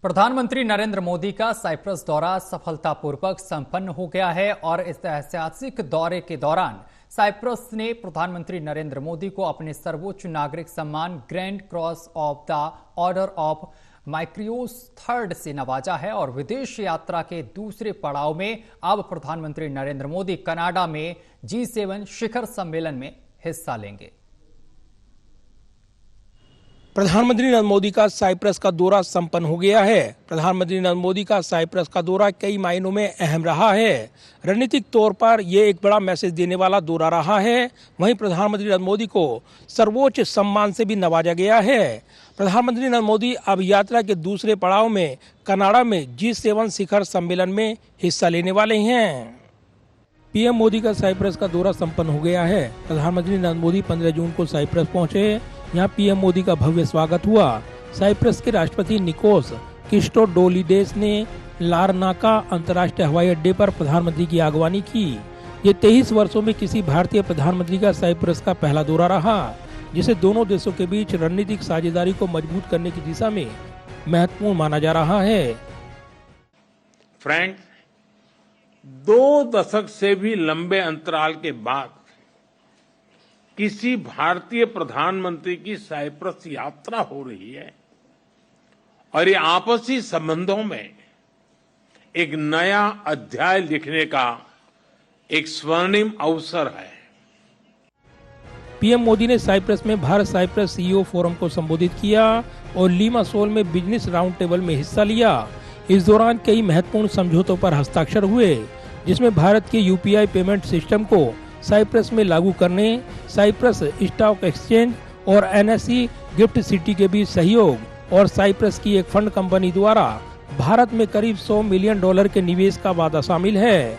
प्रधानमंत्री नरेंद्र मोदी का साइप्रस दौरा सफलतापूर्वक संपन्न हो गया है और इस ऐतिहासिक दौरे के दौरान साइप्रस ने प्रधानमंत्री नरेंद्र मोदी को अपने सर्वोच्च नागरिक सम्मान grand cross of the order of Makarios third से नवाजा है और विदेश यात्रा के दूसरे पड़ाव में अब प्रधानमंत्री नरेंद्र मोदी कनाडा में G7 शिखर सम्मेलन में हिस्सा लेंगे। प्रधानमंत्री नरेंद्र मोदी का साइप्रस का दौरा संपन्न हो गया है। प्रधानमंत्री नरेंद्र मोदी का साइप्रस का दौरा कई मायनों में अहम रहा है। रणनीतिक तौर पर यह एक बड़ा मैसेज देने वाला दौरा रहा है। वहीं प्रधानमंत्री नरेंद्र मोदी को सर्वोच्च सम्मान से भी नवाजा गया है। प्रधानमंत्री नरेंद्र मोदी अब यात्रा के दूसरे पड़ाव में कनाडा में G7 शिखर सम्मेलन में हिस्सा लेने वाले हैं। पीएम मोदी का साइप्रस का दौरा संपन्न हो गया है। प्रधानमंत्री नरेंद्र मोदी 15 जून को साइप्रस पहुंचे। यहाँ पीएम मोदी का भव्य स्वागत हुआ। साइप्रस के राष्ट्रपति निकोस क्रिस्टोडोलिडेस ने लारनाका अंतर्राष्ट्रीय हवाई अड्डे पर प्रधानमंत्री की अगवानी की। ये 23 वर्षों में किसी भारतीय प्रधानमंत्री का साइप्रस का पहला दौरा रहा, जिसे दोनों देशों के बीच रणनीतिक साझेदारी को मजबूत करने की दिशा में महत्वपूर्ण माना जा रहा है। फ्रेंड्स, 2 दशक से भी लंबे अंतराल के बाद किसी भारतीय प्रधानमंत्री की साइप्रस यात्रा हो रही है और ये आपसी संबंधों में एक नया अध्याय लिखने का एक स्वर्णिम अवसर है। पीएम मोदी ने साइप्रस में भारत साइप्रस सीईओ फोरम को संबोधित किया और लिमासोल में बिजनेस राउंड टेबल में हिस्सा लिया। इस दौरान कई महत्वपूर्ण समझौतों पर हस्ताक्षर हुए, जिसमें भारत के यूपीआई पेमेंट सिस्टम को साइप्रस में लागू करने, साइप्रस स्टॉक एक्सचेंज और एनएसई गिफ्ट सिटी के बीच सहयोग और साइप्रस की एक फंड कंपनी द्वारा भारत में करीब $100 मिलियन के निवेश का वादा शामिल है।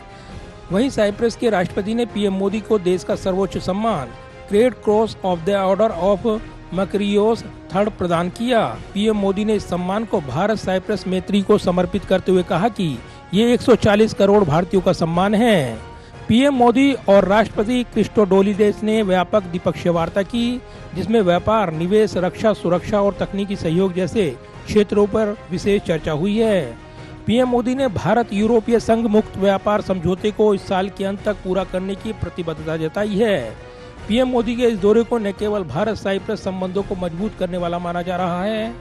वहीं साइप्रस के राष्ट्रपति ने पीएम मोदी को देश का सर्वोच्च सम्मान great cross of the order of Makarios third प्रदान किया। पीएम मोदी ने इस सम्मान को भारत साइप्रस मैत्री को समर्पित करते हुए कहा कि ये 140 करोड़ भारतीयों का सम्मान है। पीएम मोदी और राष्ट्रपति क्रिस्टोडोलिडेस ने व्यापक द्विपक्षीय वार्ता की, जिसमें व्यापार, निवेश, रक्षा, सुरक्षा और तकनीकी सहयोग जैसे क्षेत्रों पर विशेष चर्चा हुई है। पीएम मोदी ने भारत यूरोपीय संघ मुक्त व्यापार समझौते को इस साल के अंत तक पूरा करने की प्रतिबद्धता जताई है। पीएम मोदी के इस दौरे को न केवल भारत साइप्रस संबंधों को मजबूत करने वाला माना जा रहा है,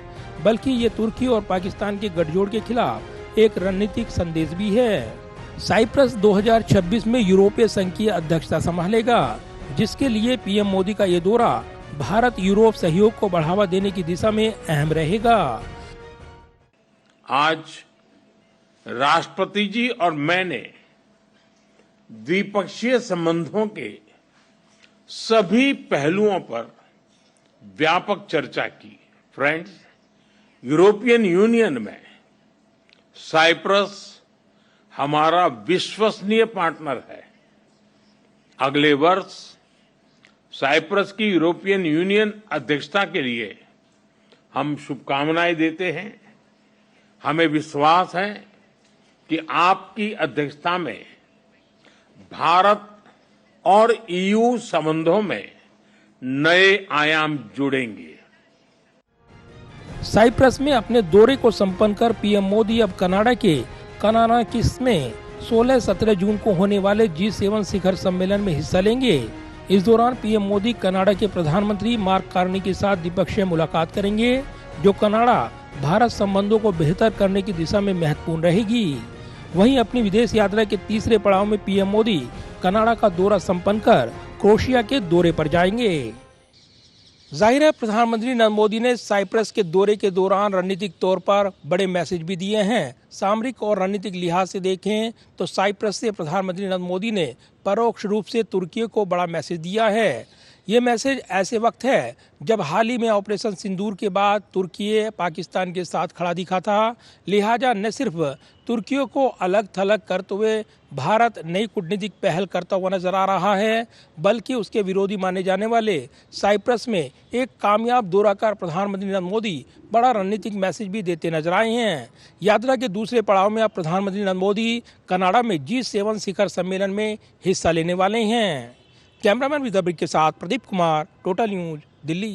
बल्कि ये तुर्की और पाकिस्तान के गठजोड़ के खिलाफ एक रणनीतिक संदेश भी है। साइप्रस 2026 में यूरोपीय संघ की अध्यक्षता संभालेगा, जिसके लिए पीएम मोदी का ये दौरा भारत यूरोप सहयोग को बढ़ावा देने की दिशा में अहम रहेगा। आज राष्ट्रपति जी और मैंने द्विपक्षीय संबंधों के सभी पहलुओं पर व्यापक चर्चा की। फ्रेंड्स, यूरोपियन यूनियन में साइप्रस हमारा विश्वसनीय पार्टनर है। अगले वर्ष साइप्रस की यूरोपियन यूनियन अध्यक्षता के लिए हम शुभकामनाएं देते हैं। हमें विश्वास है कि आपकी अध्यक्षता में भारत और ईयू संबंधों में नए आयाम जुड़ेंगे। साइप्रस में अपने दौरे को संपन्न कर पीएम मोदी अब कनाडा के कनानाकिस में 16-17 जून को होने वाले G7 शिखर सम्मेलन में हिस्सा लेंगे। इस दौरान पीएम मोदी कनाडा के प्रधानमंत्री मार्क कार्नी के साथ द्विपक्षीय मुलाकात करेंगे, जो कनाडा भारत संबंधों को बेहतर करने की दिशा में महत्वपूर्ण रहेगी। वहीं अपनी विदेश यात्रा के तीसरे पड़ाव में पीएम मोदी कनाडा का दौरा संपन्न कर क्रोएशिया के दौरे पर जाएंगे। जाहिर है, प्रधानमंत्री नरेंद्र मोदी ने साइप्रस के दौरे के दौरान रणनीतिक तौर पर बड़े मैसेज भी दिए हैं। सामरिक और रणनीतिक लिहाज से देखें तो साइप्रस से प्रधानमंत्री नरेंद्र मोदी ने परोक्ष रूप से तुर्की को बड़ा मैसेज दिया है। ये मैसेज ऐसे वक्त है जब हाल ही में ऑपरेशन सिंदूर के बाद तुर्की पाकिस्तान के साथ खड़ा दिखा था। लिहाजा न सिर्फ तुर्की को अलग थलग करते हुए भारत नई कूटनीतिक पहल करता हुआ नजर आ रहा है, बल्कि उसके विरोधी माने जाने वाले साइप्रस में एक कामयाब दौरा कर प्रधानमंत्री नरेंद्र मोदी बड़ा रणनीतिक मैसेज भी देते नजर आए हैं। यात्रा के दूसरे पड़ाव में अब प्रधानमंत्री नरेंद्र मोदी कनाडा में G7 शिखर सम्मेलन में हिस्सा लेने वाले हैं। कैमरामैन विद्याब्रिक के साथ प्रदीप कुमार, टोटल न्यूज, दिल्ली।